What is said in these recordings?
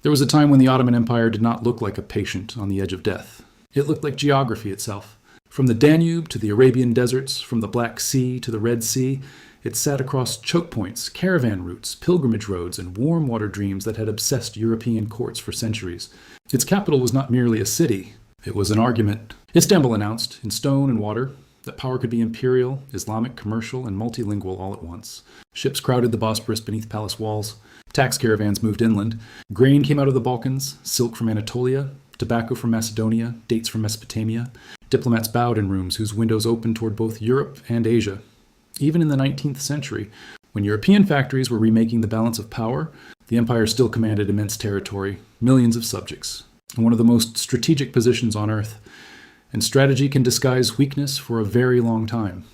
There was a time when the Ottoman Empire did not look like a patient on the edge of death. It looked like geography itself. From the Danube to the Arabian deserts, from the Black Sea to the Red Sea, it sat across choke points, caravan routes, pilgrimage roads, and warm water dreams that had obsessed European courts for centuries. Its capital was not merely a city, it was an argument. Istanbul announced, in stone and water, that power could be imperial, Islamic, commercial, and multilingual all at once. Ships crowded the Bosporus beneath palace walls. Tax caravans moved inland. Grain came out of the Balkans, silk from Anatolia, tobacco from Macedonia, dates from Mesopotamia. Diplomats bowed in rooms whose windows opened toward both Europe and Asia. Even in the 19th century, when European factories were remaking the balance of power, the empire still commanded immense territory, millions of subjects, and one of the most strategic positions on earth. And strategy can disguise weakness for a very long time.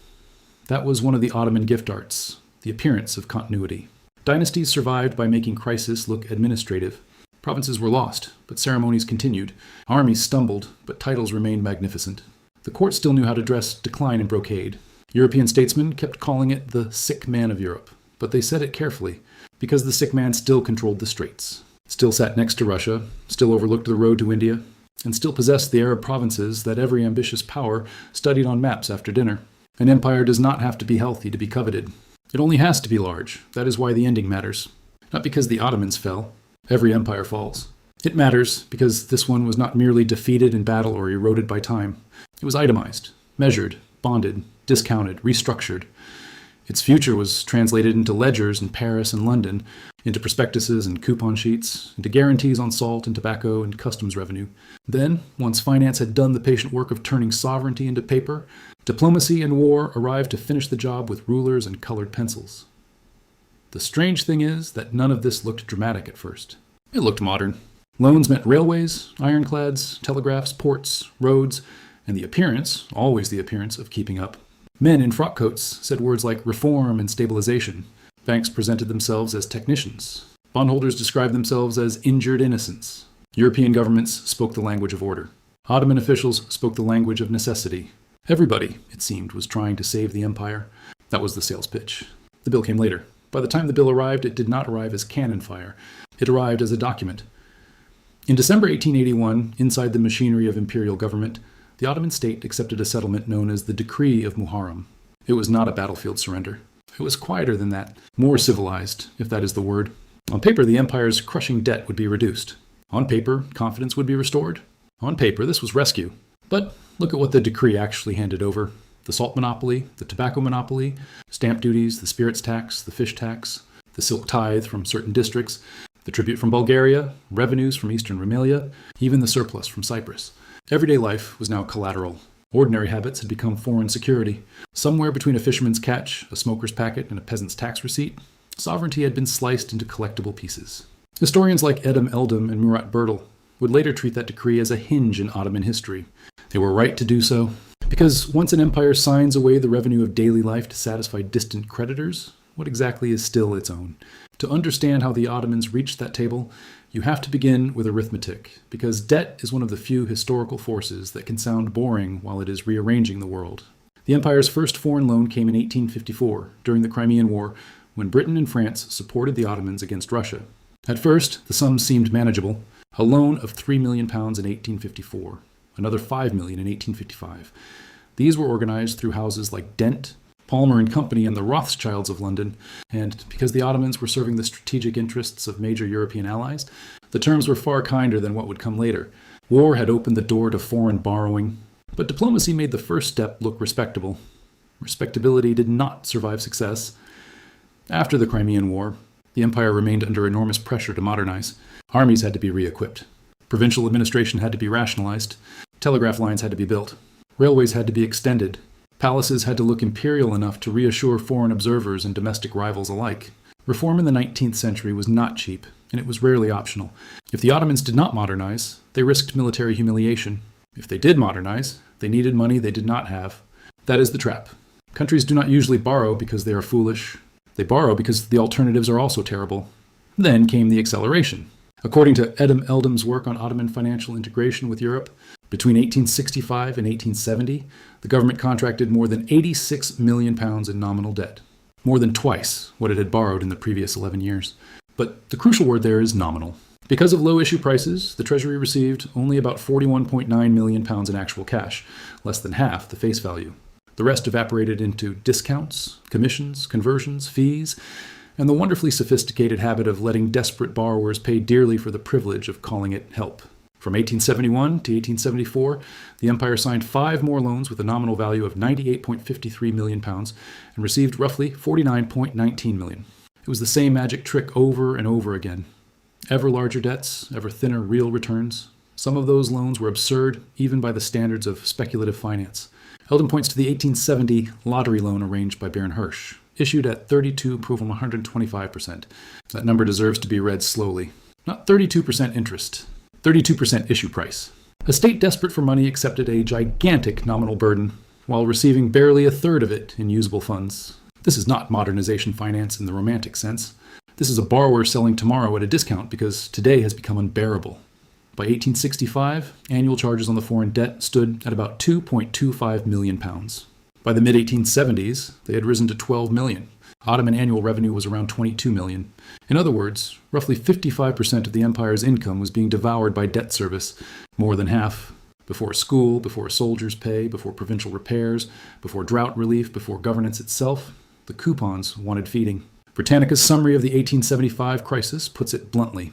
That was one of the Ottoman gift arts, the appearance of continuity. Dynasties survived by making crisis look administrative. Provinces were lost, but ceremonies continued. Armies stumbled, but titles remained magnificent. The court still knew how to dress decline in brocade. European statesmen kept calling it the sick man of Europe, but they said it carefully, because the sick man still controlled the straits, still sat next to Russia, still overlooked the road to India, and still possessed the Arab provinces that every ambitious power studied on maps after dinner. An empire does not have to be healthy to be coveted. It only has to be large. That is why the ending matters. Not because the Ottomans fell. Every empire falls. It matters because this one was not merely defeated in battle or eroded by time. It was itemized, measured, bonded, discounted, restructured. Its future was translated into ledgers in Paris and London, into prospectuses and coupon sheets, into guarantees on salt and tobacco and customs revenue. Then, once finance had done the patient work of turning sovereignty into paper, diplomacy and war arrived to finish the job with rulers and colored pencils. The strange thing is that none of this looked dramatic at first. It looked modern. Loans meant railways, ironclads, telegraphs, ports, roads, and the appearance, always the appearance, of keeping up. Men in frock coats said words like reform and stabilization. Banks presented themselves as technicians. Bondholders described themselves as injured innocents. European governments spoke the language of order. Ottoman officials spoke the language of necessity. Everybody, it seemed, was trying to save the empire. That was the sales pitch. The bill came later. By the time the bill arrived, it did not arrive as cannon fire. It arrived as a document. In December 1881, inside the machinery of imperial government, the Ottoman state accepted a settlement known as the Decree of Muharram. It was not a battlefield surrender. It was quieter than that, more civilized, if that is the word. On paper, the empire's crushing debt would be reduced. On paper, confidence would be restored. On paper, this was rescue. But look at what the decree actually handed over. The salt monopoly, the tobacco monopoly, stamp duties, the spirits tax, the fish tax, the silk tithe from certain districts, the tribute from Bulgaria, revenues from Eastern Rumelia, even the surplus from Cyprus. Everyday life was now collateral. Ordinary habits had become foreign security. Somewhere between a fisherman's catch, a smoker's packet, and a peasant's tax receipt, sovereignty had been sliced into collectible pieces. Historians like Edom Eldom and Murat Bertel would later treat that decree as a hinge in Ottoman history. They were right to do so, because once an empire signs away the revenue of daily life to satisfy distant creditors, what exactly is still its own? To understand how the Ottomans reached that table, you have to begin with arithmetic, because debt is one of the few historical forces that can sound boring while it is rearranging the world. The empire's first foreign loan came in 1854, during the Crimean War, when Britain and France supported the Ottomans against Russia. At first, the sum seemed manageable. A loan of £3 million in 1854, another £5 million in 1855. These were organized through houses like Dent, Palmer and Company, and the Rothschilds of London, and because the Ottomans were serving the strategic interests of major European allies, the terms were far kinder than what would come later. War had opened the door to foreign borrowing, but diplomacy made the first step look respectable. Respectability did not survive success. After the Crimean War, the empire remained under enormous pressure to modernize. Armies had to be re-equipped. Provincial administration had to be rationalized. Telegraph lines had to be built. Railways had to be extended. Palaces had to look imperial enough to reassure foreign observers and domestic rivals alike. Reform in the 19th century was not cheap, and it was rarely optional. If the Ottomans did not modernize, they risked military humiliation. If they did modernize, they needed money they did not have. That is the trap. Countries do not usually borrow because they are foolish. They borrow because the alternatives are also terrible. Then came the acceleration. According to Edom Eldom's work on Ottoman financial integration with Europe, between 1865 and 1870, the government contracted more than £86 million in nominal debt, more than twice what it had borrowed in the previous 11 years. But the crucial word there is nominal. Because of low issue prices, the Treasury received only about £41.9 million in actual cash, less than half the face value. The rest evaporated into discounts, commissions, conversions, fees, and the wonderfully sophisticated habit of letting desperate borrowers pay dearly for the privilege of calling it help. From 1871 to 1874, the Empire signed 5 more loans with a nominal value of £98.53 million and received roughly £49.19 million. It was the same magic trick over and over again. Ever larger debts, ever thinner real returns. Some of those loans were absurd, even by the standards of speculative finance. Eldon points to the 1870 lottery loan arranged by Baron Hirsch, issued at 32 proof 125%. That number deserves to be read slowly. Not 32% interest, 32% issue price. A state desperate for money accepted a gigantic nominal burden, while receiving barely a third of it in usable funds. This is not modernization finance in the romantic sense. This is a borrower selling tomorrow at a discount because today has become unbearable. By 1865, annual charges on the foreign debt stood at about £2.25 million. By the mid-1870s, they had risen to $12 million. Ottoman annual revenue was around $22 million. In other words, roughly 55% of the empire's income was being devoured by debt service, more than half. Before school, before soldiers' pay, before provincial repairs, before drought relief, before governance itself, the coupons wanted feeding. Britannica's summary of the 1875 crisis puts it bluntly.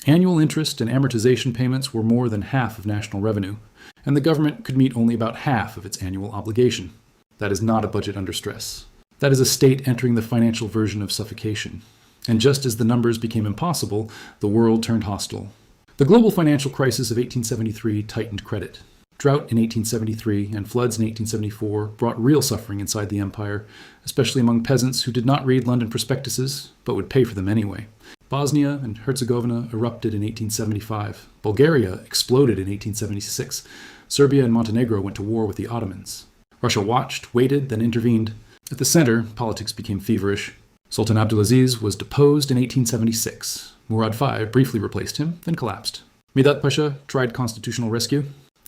Annual interest and amortization payments were more than half of national revenue, and the government could meet only about half of its annual obligation. That is not a budget under stress. That is a state entering the financial version of suffocation. And just as the numbers became impossible, the world turned hostile. The global financial crisis of 1873 tightened credit. Drought in 1873 and floods in 1874 brought real suffering inside the empire, especially among peasants who did not read London prospectuses, but would pay for them anyway. Bosnia and Herzegovina erupted in 1875. Bulgaria exploded in 1876. Serbia and Montenegro went to war with the Ottomans. Russia watched, waited, then intervened. At the center, politics became feverish. Sultan Abdulaziz was deposed in 1876. Murad V briefly replaced him, then collapsed. Midat Pasha tried constitutional rescue.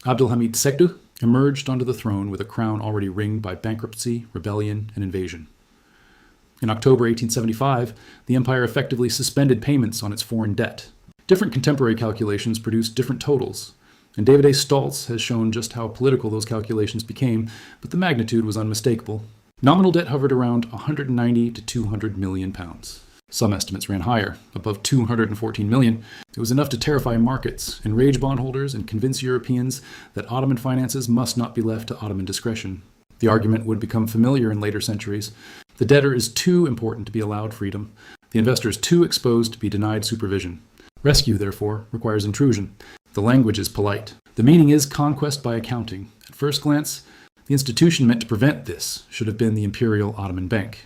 Abdul Hamid II emerged onto the throne with a crown already ringed by bankruptcy, rebellion, and invasion. In October 1875, the empire effectively suspended payments on its foreign debt. Different contemporary calculations produced different totals, and David A. Stoltz has shown just how political those calculations became, but the magnitude was unmistakable. Nominal debt hovered around 190 to 200 million pounds. Some estimates ran higher, above 214 million. It was enough to terrify markets, enrage bondholders, and convince Europeans that Ottoman finances must not be left to Ottoman discretion. The argument would become familiar in later centuries. The debtor is too important to be allowed freedom. The investor is too exposed to be denied supervision. Rescue, therefore, requires intrusion. The language is polite. The meaning is conquest by accounting. At first glance, the institution meant to prevent this should have been the Imperial Ottoman Bank.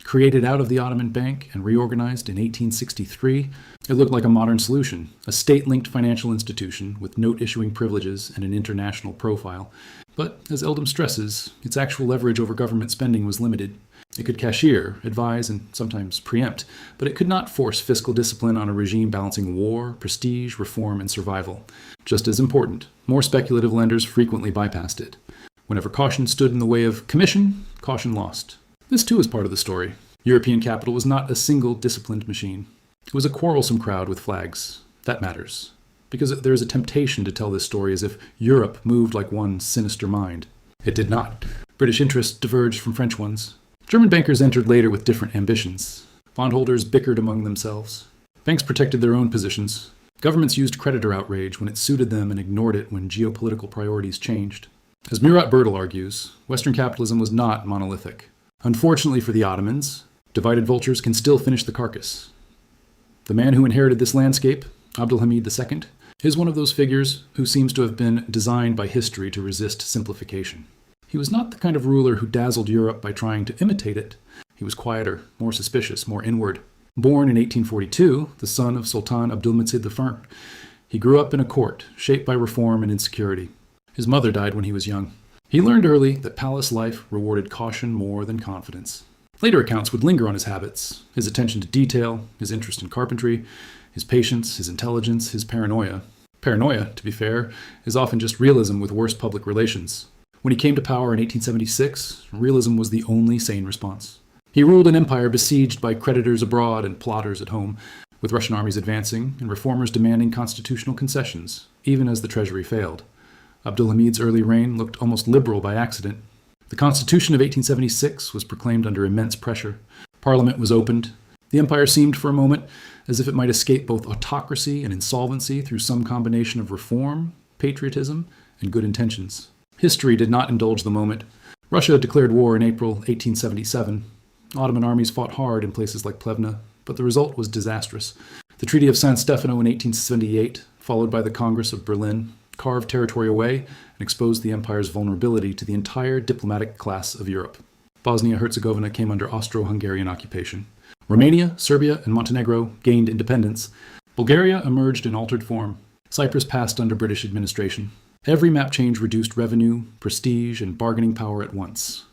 Created out of the Ottoman Bank and reorganized in 1863, it looked like a modern solution, a state-linked financial institution with note-issuing privileges and an international profile. But, as Eldon stresses, its actual leverage over government spending was limited. It could cashier, advise, and sometimes preempt, but it could not force fiscal discipline on a regime balancing war, prestige, reform, and survival. Just as important, more speculative lenders frequently bypassed it. Whenever caution stood in the way of commission, caution lost. This too is part of the story. European capital was not a single disciplined machine. It was a quarrelsome crowd with flags. That matters. Because there is a temptation to tell this story as if Europe moved like one sinister mind. It did not. British interests diverged from French ones. German bankers entered later with different ambitions. Bondholders bickered among themselves. Banks protected their own positions. Governments used creditor outrage when it suited them and ignored it when geopolitical priorities changed. As Murat Bertel argues, Western capitalism was not monolithic. Unfortunately for the Ottomans, divided vultures can still finish the carcass. The man who inherited this landscape, Abdul Hamid II, is one of those figures who seems to have been designed by history to resist simplification. He was not the kind of ruler who dazzled Europe by trying to imitate it. He was quieter, more suspicious, more inward. Born in 1842, the son of Sultan Abdul Hamid I, he grew up in a court shaped by reform and insecurity. His mother died when he was young. He learned early that palace life rewarded caution more than confidence. Later accounts would linger on his habits, his attention to detail, his interest in carpentry, his patience, his intelligence, his paranoia. Paranoia, to be fair, is often just realism with worse public relations. When he came to power in 1876, realism was the only sane response. He ruled an empire besieged by creditors abroad and plotters at home. with Russian armies advancing and reformers demanding constitutional concessions, even as the treasury failed. Abdul Hamid's early reign looked almost liberal by accident. The Constitution of 1876 was proclaimed under immense pressure. Parliament was opened. The empire seemed for a moment as if it might escape both autocracy and insolvency through some combination of reform, patriotism, and good intentions. History did not indulge the moment. Russia declared war in April 1877. Ottoman armies fought hard in places like Plevna, but the result was disastrous. The Treaty of San Stefano in 1878, followed by the Congress of Berlin, carved territory away and exposed the empire's vulnerability to the entire diplomatic class of Europe. Bosnia-Herzegovina came under Austro-Hungarian occupation. Romania, Serbia, and Montenegro gained independence. Bulgaria emerged in altered form. Cyprus passed under British administration. Every map change reduced revenue, prestige, and bargaining power at once.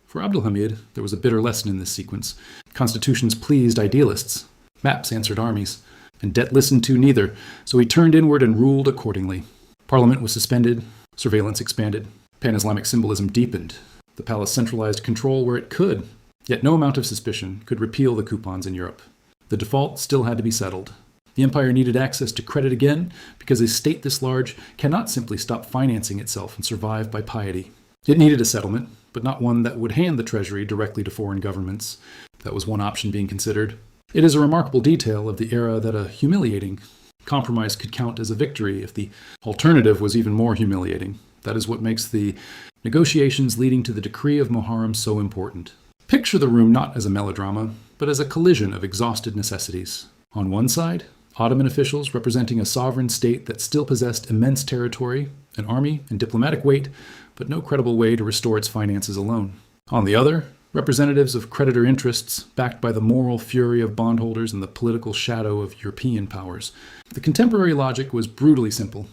For Abdul Hamid, there was a bitter lesson in this sequence. Constitutions pleased idealists. Maps answered armies. And debt listened to neither, so he turned inward and ruled accordingly. Parliament was suspended. Surveillance expanded. Pan-Islamic symbolism deepened. The palace centralized control where it could. Yet no amount of suspicion could repeal the coupons in Europe. The default still had to be settled. The empire needed access to credit again because a state this large cannot simply stop financing itself and survive by piety. It needed a settlement, but not one that would hand the treasury directly to foreign governments. That was one option being considered. It is a remarkable detail of the era that a humiliating compromise could count as a victory if the alternative was even more humiliating. That is what makes the negotiations leading to the Decree of Muharram so important. Picture the room not as a melodrama, but as a collision of exhausted necessities. On one side, Ottoman officials representing a sovereign state that still possessed immense territory, an army, and diplomatic weight, but no credible way to restore its finances alone. On the other, representatives of creditor interests, backed by the moral fury of bondholders and the political shadow of European powers. The contemporary logic was brutally simple.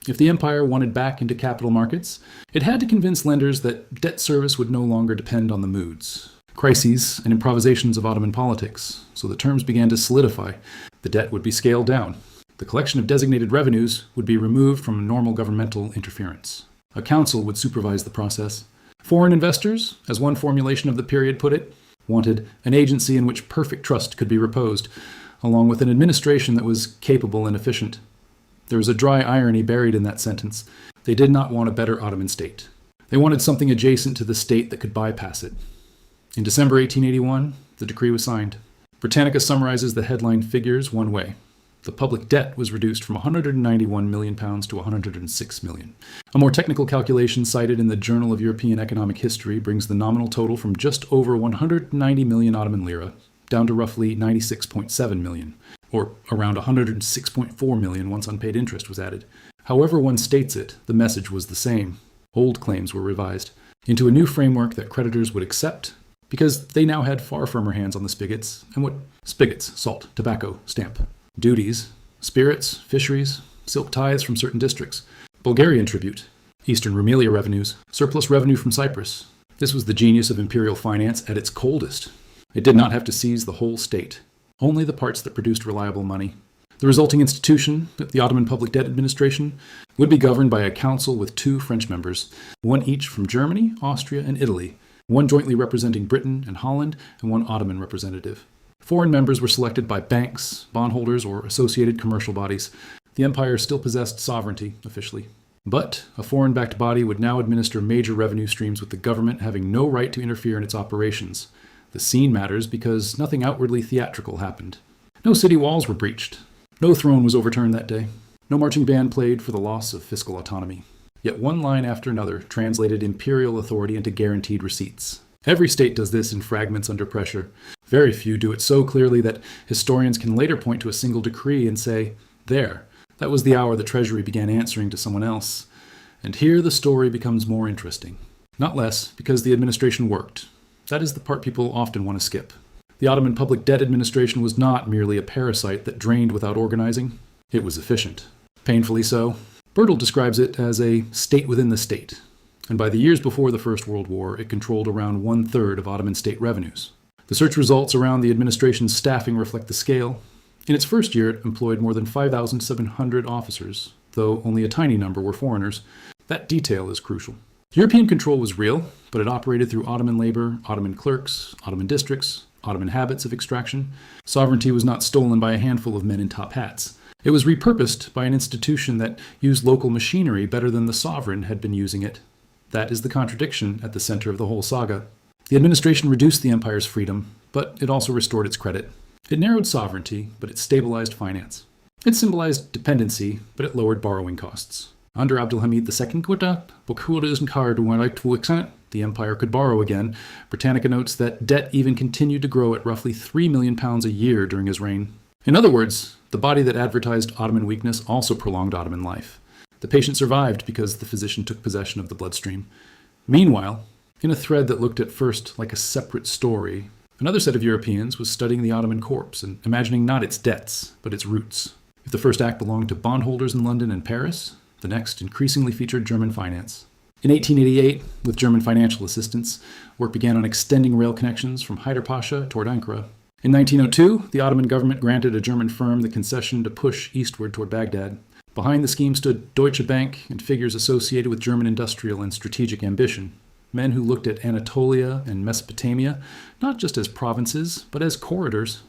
If the empire wanted back into capital markets, it had to convince lenders that debt service would no longer depend on the moods, crises, and improvisations of Ottoman politics, so the terms began to solidify. The debt would be scaled down. The collection of designated revenues would be removed from normal governmental interference. A council would supervise the process. Foreign investors, as one formulation of the period put it, wanted an agency in which perfect trust could be reposed, along with an administration that was capable and efficient. There was a dry irony buried in that sentence. They did not want a better Ottoman state. They wanted something adjacent to the state that could bypass it. In December 1881, the decree was signed. Britannica summarizes the headline figures one way. The public debt was reduced from £191 million to £106 million. A more technical calculation cited in the Journal of European Economic History brings the nominal total from just over 190 million Ottoman lira down to roughly 96.7 million, or around 106.4 million once unpaid interest was added. However one states it, the message was the same. Old claims were revised into a new framework that creditors would accept because they now had far firmer hands on the spigots. And what spigots? Salt, tobacco, stamp. Duties, spirits, fisheries, silk tithes from certain districts, Bulgarian tribute, Eastern Rumelia revenues, surplus revenue from Cyprus. This was the genius of imperial finance at its coldest. It did not have to seize the whole state, only the parts that produced reliable money. The resulting institution, the Ottoman Public Debt Administration, would be governed by a council with 2 French members, one each from Germany, Austria, and Italy, one jointly representing Britain and Holland, and one Ottoman representative. Foreign members were selected by banks, bondholders, or associated commercial bodies. The empire still possessed sovereignty, officially. But a foreign-backed body would now administer major revenue streams with the government having no right to interfere in its operations. The scene matters because nothing outwardly theatrical happened. No city walls were breached. No throne was overturned that day. No marching band played for the loss of fiscal autonomy. Yet one line after another translated imperial authority into guaranteed receipts. Every state does this in fragments under pressure. Very few do it so clearly that historians can later point to a single decree and say, there, that was the hour the treasury began answering to someone else. And here the story becomes more interesting. Not less, because the administration worked. That is the part people often want to skip. The Ottoman Public Debt Administration was not merely a parasite that drained without organizing. It was efficient. Painfully so. Bertel describes it as a state within the state. And by the years before the First World War, it controlled around 1/3 of Ottoman state revenues. The search results around the administration's staffing reflect the scale. In its first year, it employed more than 5,700 officers, though only a tiny number were foreigners. That detail is crucial. European control was real, but it operated through Ottoman labor, Ottoman clerks, Ottoman districts, Ottoman habits of extraction. Sovereignty was not stolen by a handful of men in top hats. It was repurposed by an institution that used local machinery better than the sovereign had been using it. That is the contradiction at the center of the whole saga. The administration reduced the empire's freedom, but it also restored its credit. It narrowed sovereignty, but it stabilized finance. It symbolized dependency, but it lowered borrowing costs. Under Abdul Hamid II, the empire could borrow again. Britannica notes that debt even continued to grow at roughly £3 million a year during his reign. In other words, the body that advertised Ottoman weakness also prolonged Ottoman life. The patient survived because the physician took possession of the bloodstream. Meanwhile, in a thread that looked at first like a separate story, another set of Europeans was studying the Ottoman corpse and imagining not its debts, but its roots. If the first act belonged to bondholders in London and Paris, the next increasingly featured German finance. In 1888, with German financial assistance, work began on extending rail connections from Hyder Pasha toward Ankara. In 1902, the Ottoman government granted a German firm the concession to push eastward toward Baghdad. Behind the scheme stood Deutsche Bank and figures associated with German industrial and strategic ambition. Men who looked at Anatolia and Mesopotamia not just as provinces, but as corridors.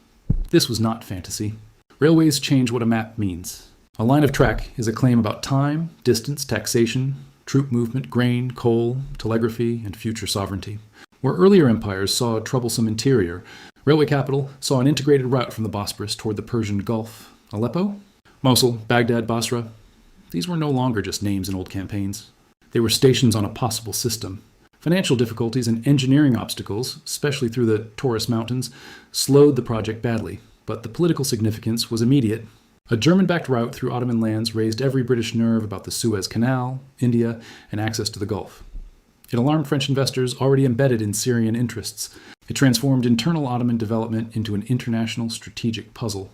This was not fantasy. Railways change what a map means. A line of track is a claim about time, distance, taxation, troop movement, grain, coal, telegraphy, and future sovereignty. Where earlier empires saw a troublesome interior, railway capital saw an integrated route from the Bosporus toward the Persian Gulf. Aleppo, Mosul, Baghdad, Basra. These were no longer just names in old campaigns. They were stations on a possible system. Financial difficulties and engineering obstacles, especially through the Taurus Mountains, slowed the project badly, but the political significance was immediate. A German-backed route through Ottoman lands raised every British nerve about the Suez Canal, India, and access to the Gulf. It alarmed French investors already embedded in Syrian interests. It transformed internal Ottoman development into an international strategic puzzle.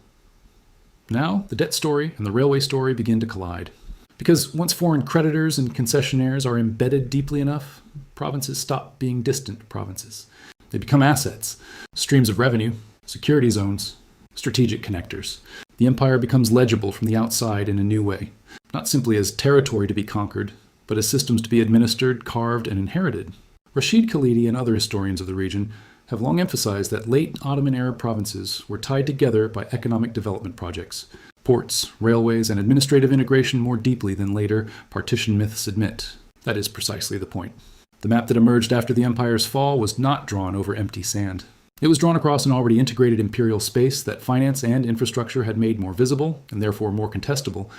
Now, the debt story and the railway story begin to collide. Because once foreign creditors and concessionaires are embedded deeply enough, provinces stop being distant provinces. They become assets, streams of revenue, security zones, strategic connectors. The empire becomes legible from the outside in a new way, not simply as territory to be conquered, but as systems to be administered, carved, and inherited. Rashid Khalidi and other historians of the region have long emphasized that late Ottoman-era provinces were tied together by economic development projects, ports, railways, and administrative integration more deeply than later partition myths admit. That is precisely the point. The map that emerged after the empire's fall was not drawn over empty sand. It was drawn across an already integrated imperial space that finance and infrastructure had made more visible, and therefore more contestable.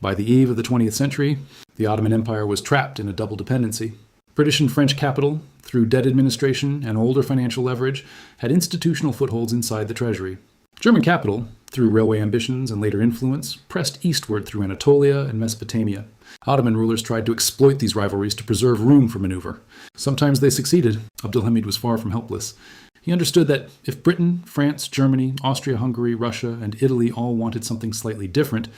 By the eve of the 20th century, the Ottoman Empire was trapped in a double dependency. British and French capital, through debt administration and older financial leverage, had institutional footholds inside the treasury. German capital, through railway ambitions and later influence, pressed eastward through Anatolia and Mesopotamia. Ottoman rulers tried to exploit these rivalries to preserve room for maneuver. Sometimes they succeeded. Abdul Hamid was far from helpless. He understood that if Britain, France, Germany, Austria-Hungary, Russia, and Italy all wanted something slightly different,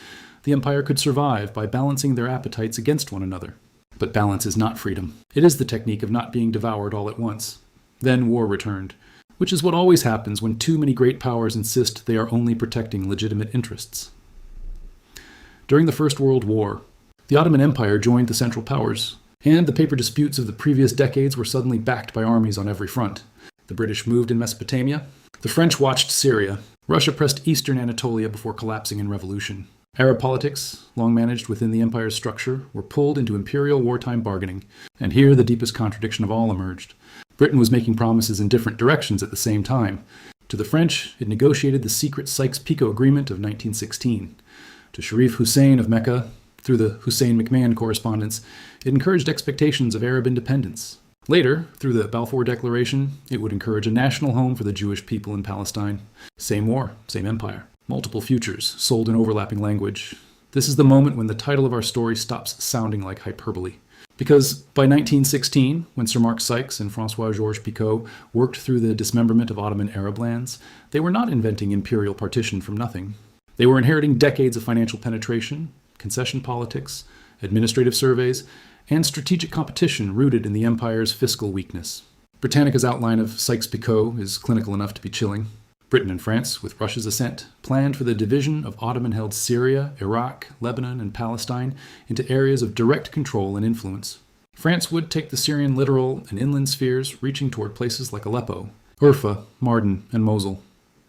the empire could survive by balancing their appetites against one another. But balance is not freedom. It is the technique of not being devoured all at once. Then war returned, which is what always happens when too many great powers insist they are only protecting legitimate interests. During the First World War, the Ottoman Empire joined the Central Powers, and the paper disputes of the previous decades were suddenly backed by armies on every front. The British moved in Mesopotamia. The French watched Syria. Russia pressed eastern Anatolia before collapsing in revolution. Arab politics, long managed within the empire's structure, were pulled into imperial wartime bargaining. And here the deepest contradiction of all emerged. Britain was making promises in different directions at the same time. To the French, it negotiated the secret Sykes-Picot Agreement of 1916. To Sharif Hussein of Mecca, through the Hussein-McMahon correspondence, it encouraged expectations of Arab independence. Later, through the Balfour Declaration, it would encourage a national home for the Jewish people in Palestine. Same war, same empire. Multiple futures, sold in overlapping language. This is the moment when the title of our story stops sounding like hyperbole. Because by 1916, when Sir Mark Sykes and François-Georges Picot worked through the dismemberment of Ottoman Arab lands, they were not inventing imperial partition from nothing. They were inheriting decades of financial penetration, concession politics, administrative surveys, and strategic competition rooted in the empire's fiscal weakness. Britannica's outline of Sykes-Picot is clinical enough to be chilling. Britain and France, with Russia's assent, planned for the division of Ottoman-held Syria, Iraq, Lebanon, and Palestine into areas of direct control and influence. France would take the Syrian littoral and inland spheres, reaching toward places like Aleppo, Urfa, Mardin, and Mosul.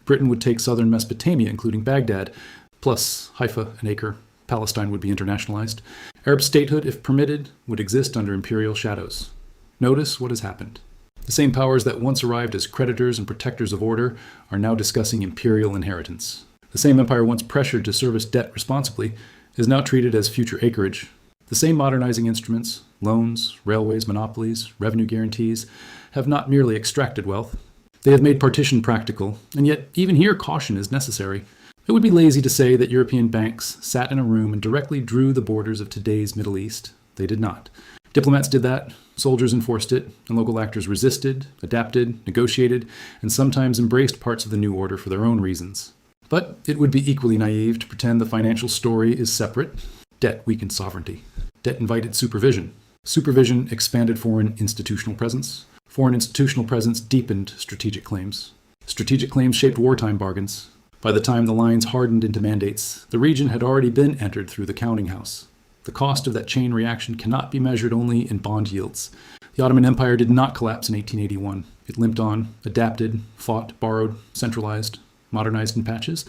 Britain would take southern Mesopotamia, including Baghdad, plus Haifa and Acre. Palestine would be internationalized. Arab statehood, if permitted, would exist under imperial shadows. Notice what has happened. The same powers that once arrived as creditors and protectors of order are now discussing imperial inheritance. The same empire once pressured to service debt responsibly is now treated as future acreage. The same modernizing instruments, loans, railways, monopolies, revenue guarantees, have not merely extracted wealth. They have made partition practical, and yet even here caution is necessary. It would be lazy to say that European banks sat in a room and directly drew the borders of today's Middle East. They did not. Diplomats did that, soldiers enforced it, and local actors resisted, adapted, negotiated, and sometimes embraced parts of the new order for their own reasons. But it would be equally naive to pretend the financial story is separate. Debt weakened sovereignty. Debt invited supervision. Supervision expanded foreign institutional presence. Foreign institutional presence deepened strategic claims. Strategic claims shaped wartime bargains. By the time the lines hardened into mandates, the region had already been entered through the counting house. The cost of that chain reaction cannot be measured only in bond yields. The Ottoman Empire did not collapse in 1881. It limped on, adapted, fought, borrowed, centralized, modernized in patches,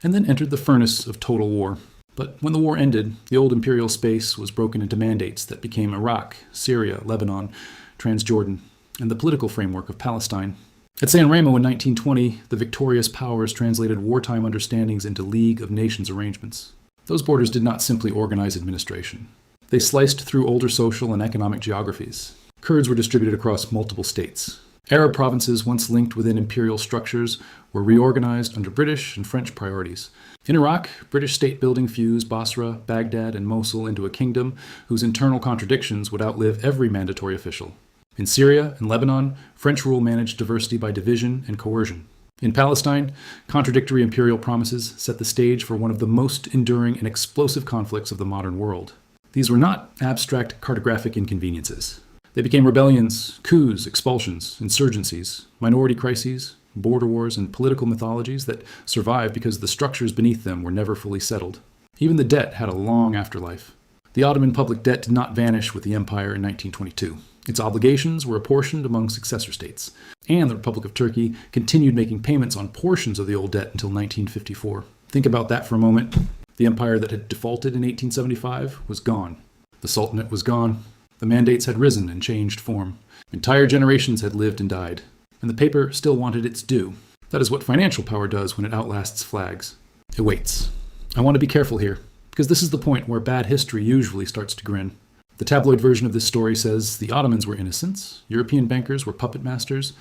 and then entered the furnace of total war. But when the war ended, the old imperial space was broken into mandates that became Iraq, Syria, Lebanon, Transjordan, and the political framework of Palestine. At San Remo in 1920, the victorious powers translated wartime understandings into League of Nations arrangements. Those borders did not simply organize administration. They sliced through older social and economic geographies. Kurds were distributed across multiple states. Arab provinces, once linked within imperial structures, were reorganized under British and French priorities. In Iraq, British state-building fused Basra, Baghdad, and Mosul into a kingdom whose internal contradictions would outlive every mandatory official. In Syria and Lebanon, French rule managed diversity by division and coercion. In Palestine, contradictory imperial promises set the stage for one of the most enduring and explosive conflicts of the modern world. These were not abstract cartographic inconveniences. They became rebellions, coups, expulsions, insurgencies, minority crises, border wars, and political mythologies that survived because the structures beneath them were never fully settled. Even the debt had a long afterlife. The Ottoman public debt did not vanish with the empire in 1922. Its obligations were apportioned among successor states, and the Republic of Turkey continued making payments on portions of the old debt until 1954. Think about that for a moment. The empire that had defaulted in 1875 was gone. The Sultanate was gone. The mandates had risen and changed form. Entire generations had lived and died, and the paper still wanted its due. That is what financial power does when it outlasts flags. It waits. I want to be careful here, because this is the point where bad history usually starts to grin. The tabloid version of this story says the Ottomans were innocents, European bankers were puppet masters,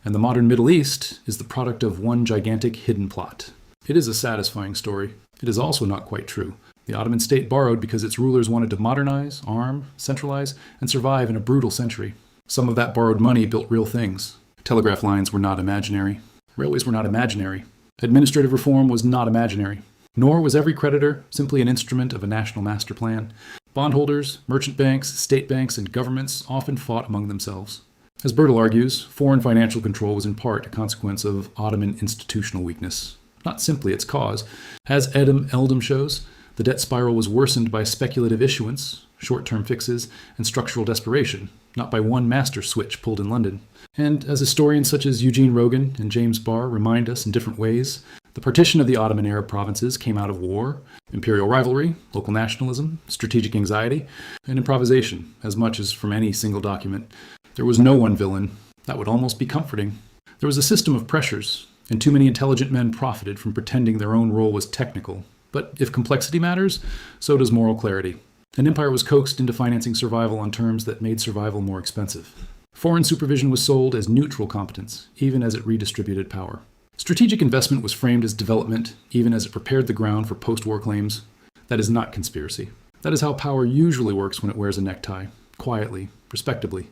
and the modern Middle East is the product of one gigantic hidden plot. It is a satisfying story. It is also not quite true. The Ottoman state borrowed because its rulers wanted to modernize, arm, centralize, and survive in a brutal century. Some of that borrowed money built real things. Telegraph lines were not imaginary. Railways were not imaginary. Administrative reform was not imaginary. Nor was every creditor simply an instrument of a national master plan. Bondholders, merchant banks, state banks, and governments often fought among themselves. As Bertel argues, foreign financial control was in part a consequence of Ottoman institutional weakness, not simply its cause. As Adam Eldam shows, the debt spiral was worsened by speculative issuance, short-term fixes, and structural desperation, not by one master switch pulled in London. And as historians such as Eugene Rogan and James Barr remind us in different ways, the partition of the Ottoman Arab provinces came out of war, imperial rivalry, local nationalism, strategic anxiety, and improvisation, as much as from any single document. There was no one villain. That would almost be comforting. There was a system of pressures, and too many intelligent men profited from pretending their own role was technical. But if complexity matters, so does moral clarity. An empire was coaxed into financing survival on terms that made survival more expensive. Foreign supervision was sold as neutral competence, even as it redistributed power. Strategic investment was framed as development, even as it prepared the ground for post-war claims. That is not conspiracy. That is how power usually works when it wears a necktie, quietly, respectably,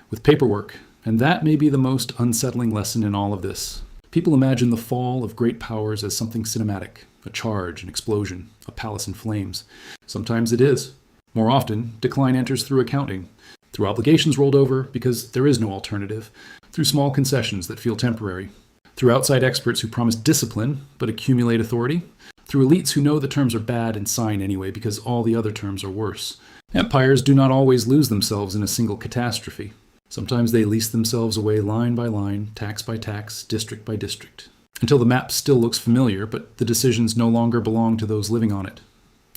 with paperwork, and that may be the most unsettling lesson in all of this. People imagine the fall of great powers as something cinematic, a charge, an explosion, a palace in flames. Sometimes it is. More often, decline enters through accounting, through obligations rolled over because there is no alternative, through small concessions that feel temporary, through outside experts who promise discipline but accumulate authority, through elites who know the terms are bad and sign anyway because all the other terms are worse. Empires do not always lose themselves in a single catastrophe. Sometimes they lease themselves away line by line, tax by tax, district by district, until the map still looks familiar, but the decisions no longer belong to those living on it.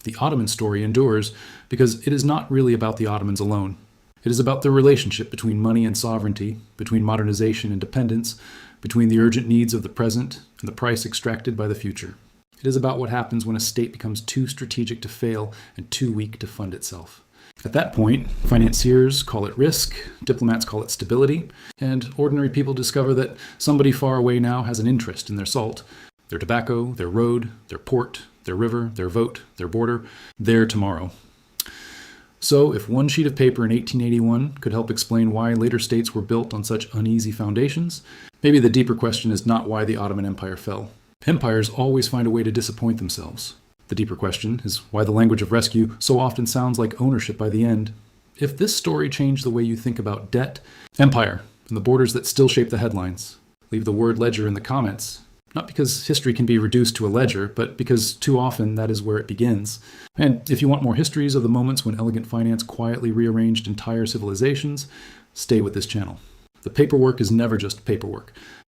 The Ottoman story endures because it is not really about the Ottomans alone. It is about the relationship between money and sovereignty, between modernization and dependence, between the urgent needs of the present and the price extracted by the future. It is about what happens when a state becomes too strategic to fail and too weak to fund itself. At that point, financiers call it risk, diplomats call it stability, and ordinary people discover that somebody far away now has an interest in their salt, their tobacco, their road, their port, their river, their vote, their border, their tomorrow. So, if one sheet of paper in 1881 could help explain why later states were built on such uneasy foundations, maybe the deeper question is not why the Ottoman Empire fell. Empires always find a way to disappoint themselves. The deeper question is why the language of rescue so often sounds like ownership by the end. If this story changed the way you think about debt, empire, and the borders that still shape the headlines, leave the word ledger in the comments. Not because history can be reduced to a ledger, but because too often that is where it begins. And if you want more histories of the moments when elegant finance quietly rearranged entire civilizations, stay with this channel. The paperwork is never just paperwork.